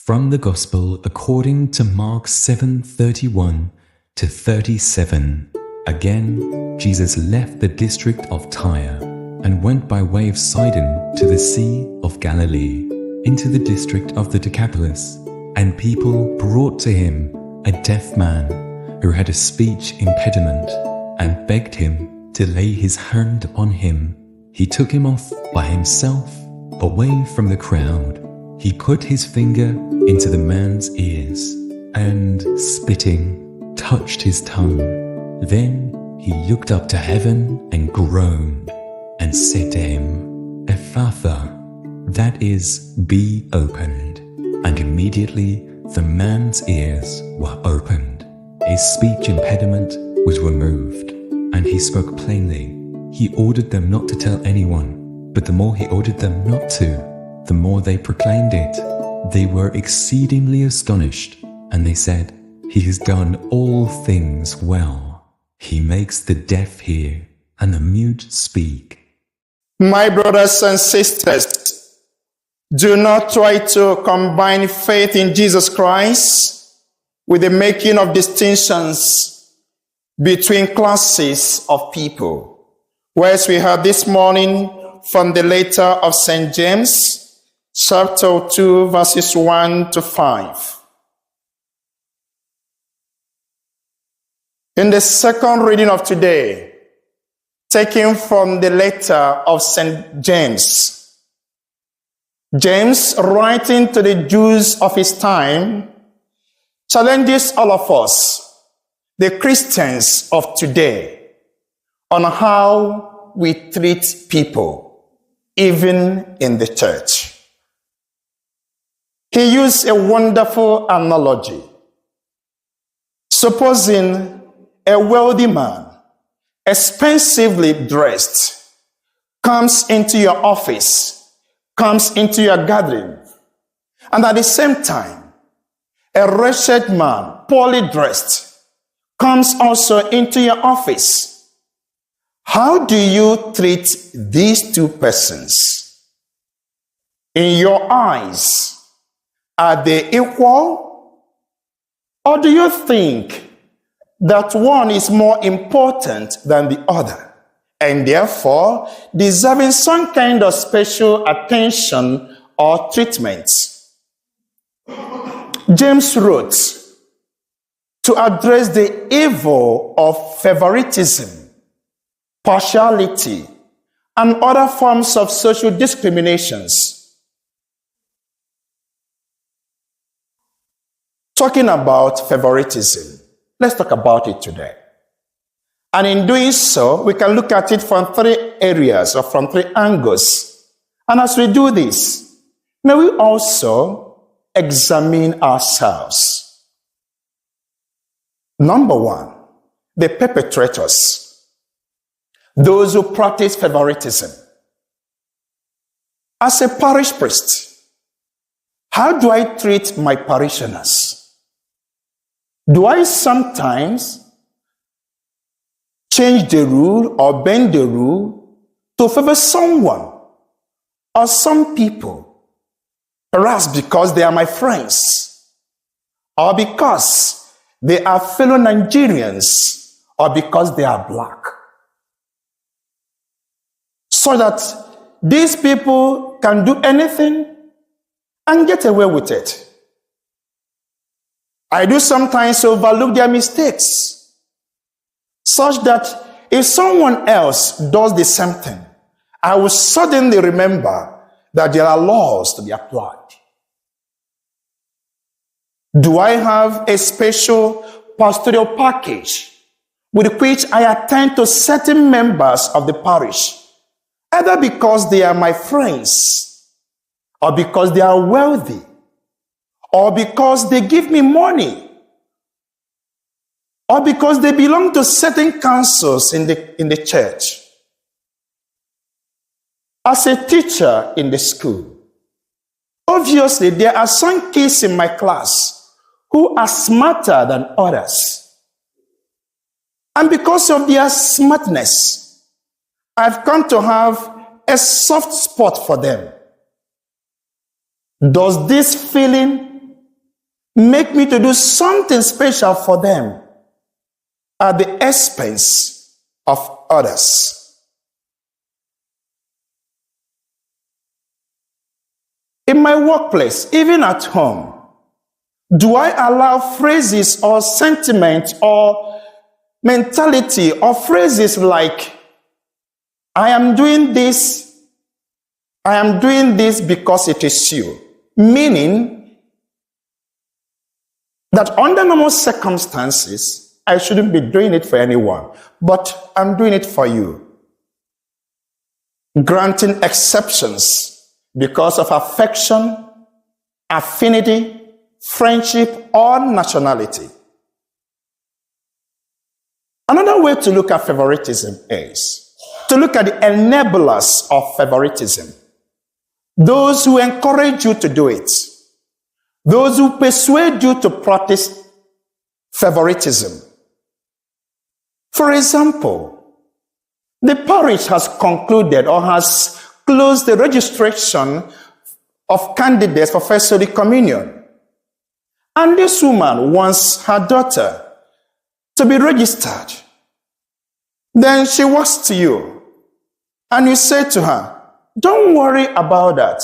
From the Gospel according to Mark 7:31 to 37. Again, Jesus left the district of Tyre and went by way of Sidon to the Sea of Galilee, into the district of the Decapolis. And people brought to him a deaf man who had a speech impediment and begged him to lay his hand on him. He took him off by himself, away from the crowd. He put his finger into the man's ears and, spitting, touched his tongue. Then he looked up to heaven and groaned and said to him, "Ephphatha," that is, "be opened." And immediately the man's ears were opened. His speech impediment was removed, and he spoke plainly. He ordered them not to tell anyone, but the more he ordered them not to, the more they proclaimed it. They were exceedingly astonished, and they said, "He has done all things well. He makes the deaf hear and the mute speak." My brothers and sisters, do not try to combine faith in Jesus Christ with the making of distinctions between classes of people. Whereas we heard this morning from the letter of St. James, chapter 2, verses 1 to 5. In the second reading of today, taken from the letter of St. James, James, writing to the Jews of his time, challenges all of us, the Christians of today, on how we treat people, even in the church. He used a wonderful analogy. Supposing a wealthy man, expensively dressed, comes into your office, comes into your gathering, and at the same time, a wretched man, poorly dressed, comes also into your office. How do you treat these two persons? In your eyes, are they equal? Or do you think that one is more important than the other, and therefore deserving some kind of special attention or treatment? James wrote to address the evil of favoritism, partiality, and other forms of social discriminations. Talking about favoritism, let's talk about it today. And in doing so, we can look at it from three areas or from three angles. And as we do this, may we also examine ourselves. Number one, the perpetrators, those who practice favoritism. As a parish priest, how do I treat my parishioners? Do I sometimes change the rule or bend the rule to favor someone or some people, perhaps because they are my friends, or because they are fellow Nigerians, or because they are black? So that these people can do anything and get away with it. I do sometimes overlook their mistakes, such that if someone else does the same thing, I will suddenly remember that there are laws to be applied. Do I have a special pastoral package with which I attend to certain members of the parish, either because they are my friends, or because they are wealthy, or because they give me money, or because they belong to certain councils in the church? As a teacher in the school, obviously there are some kids in my class who are smarter than others. And because of their smartness, I've come to have a soft spot for them. Does this feeling make me to do something special for them at the expense of others. In my workplace, even at home, do I allow phrases or sentiment or mentality or phrases like, I am doing this because it is you? Meaning that under normal circumstances, I shouldn't be doing it for anyone, but I'm doing it for you. Granting exceptions because of affection, affinity, friendship, or nationality. Another way to look at favoritism is to look at the enablers of favoritism. Those who encourage you to do it. Those who persuade you to practice favoritism. For example, the parish has concluded or has closed the registration of candidates for First Holy Communion. And this woman wants her daughter to be registered. Then she walks to you and you say to her, don't worry about that.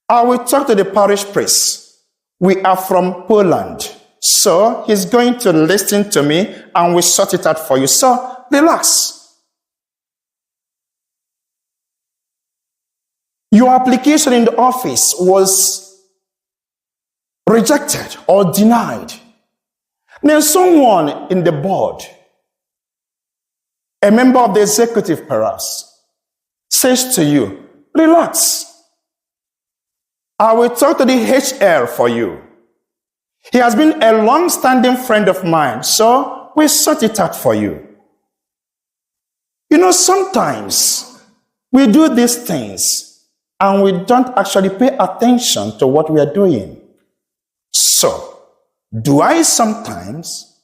I will talk to the parish priest. We are from Poland, so he's going to listen to me and we'll sort it out for you. So relax. Your application in the office was rejected or denied. Then someone in the board, a member of the executive perhaps, says to you, relax. I will talk to the HR for you. He has been a long-standing friend of mine, so we'll sort it out for you. You know, sometimes we do these things and we don't actually pay attention to what we are doing. So, do I sometimes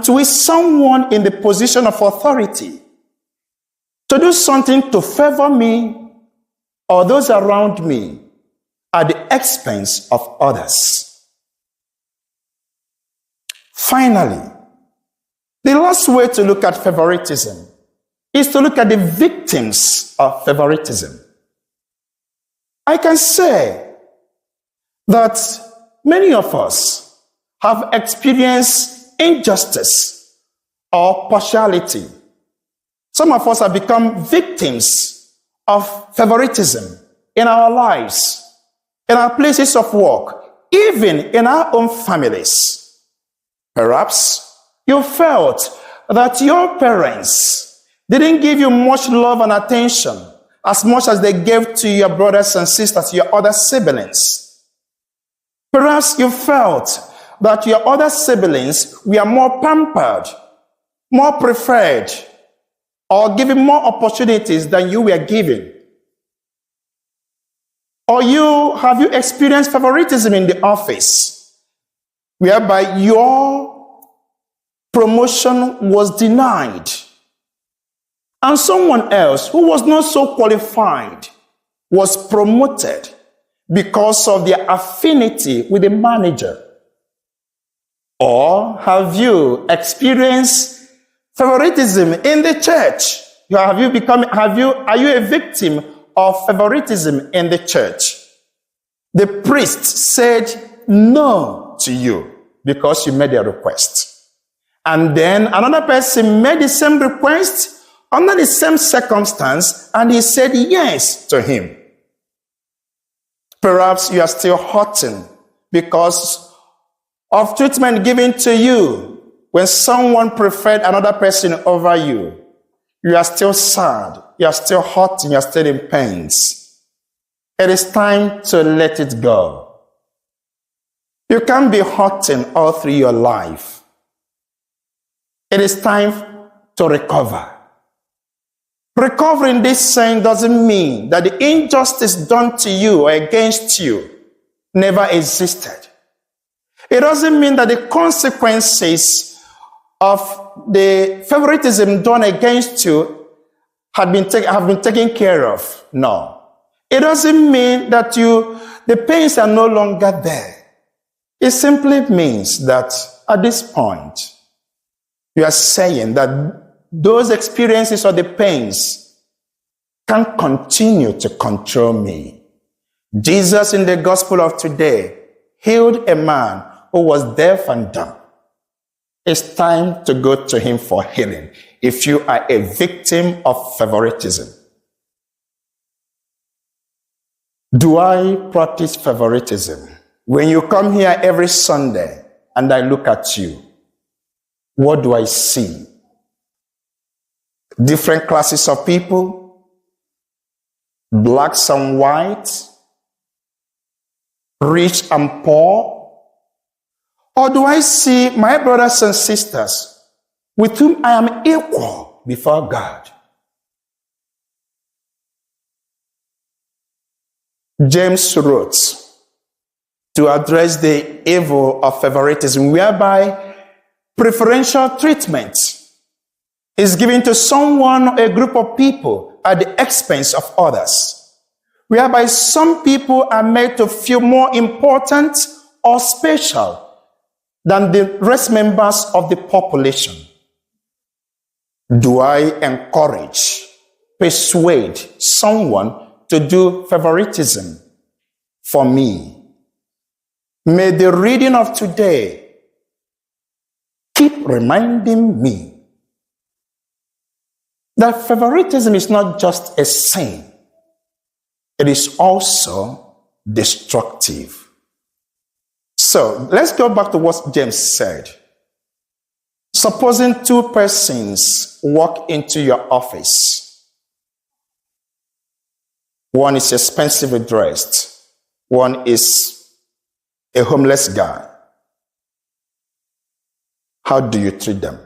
twist someone in the position of authority to do something to favor me or those around me at the expense of others? Finally, the last way to look at favoritism is to look at the victims of favoritism. I can say that many of us have experienced injustice or partiality. Some of us have become victims of favoritism in our lives, in our places of work, even in our own families. Perhaps you felt that your parents didn't give you much love and attention as much as they gave to your brothers and sisters, your other siblings. Perhaps you felt that your other siblings were more pampered, more preferred, or given more opportunities than you were given. Or have you experienced favoritism in the office, whereby your promotion was denied, and someone else who was not so qualified was promoted because of their affinity with the manager? Or have you experienced favoritism in the church? Are you a victim of favoritism in the church? The priest said no to you because you made a request. And then another person made the same request under the same circumstance, and he said yes to him. Perhaps you are still hurting because of treatment given to you when someone preferred another person over you. You are still sad, you are still hurting, you are still in pains. It is time to let it go. You can't be hurting all through your life. It is time to recover. Recovering this saying doesn't mean that the injustice done to you or against you never existed. It doesn't mean that the consequences of the favoritism done against you have been taken care of. No. It doesn't mean that the pains are no longer there. It simply means that at this point, you are saying that those experiences or the pains can't continue to control me. Jesus in the gospel of today healed a man who was deaf and dumb. It's time to go to him for healing if you are a victim of favoritism. Do I practice favoritism? When you come here every Sunday and I look at you, what do I see? Different classes of people, blacks and whites, rich and poor? Or do I see my brothers and sisters with whom I am equal before God? James wrote to address the evil of favoritism, whereby preferential treatment is given to someone or a group of people at the expense of others, whereby some people are made to feel more important or special than the rest members of the population. Do I encourage, persuade someone to do favoritism for me? May the reading of today keep reminding me that favoritism is not just a sin, it is also destructive. So let's go back to what James said. Supposing two persons walk into your office. One is expensively dressed. One is a homeless guy. How do you treat them?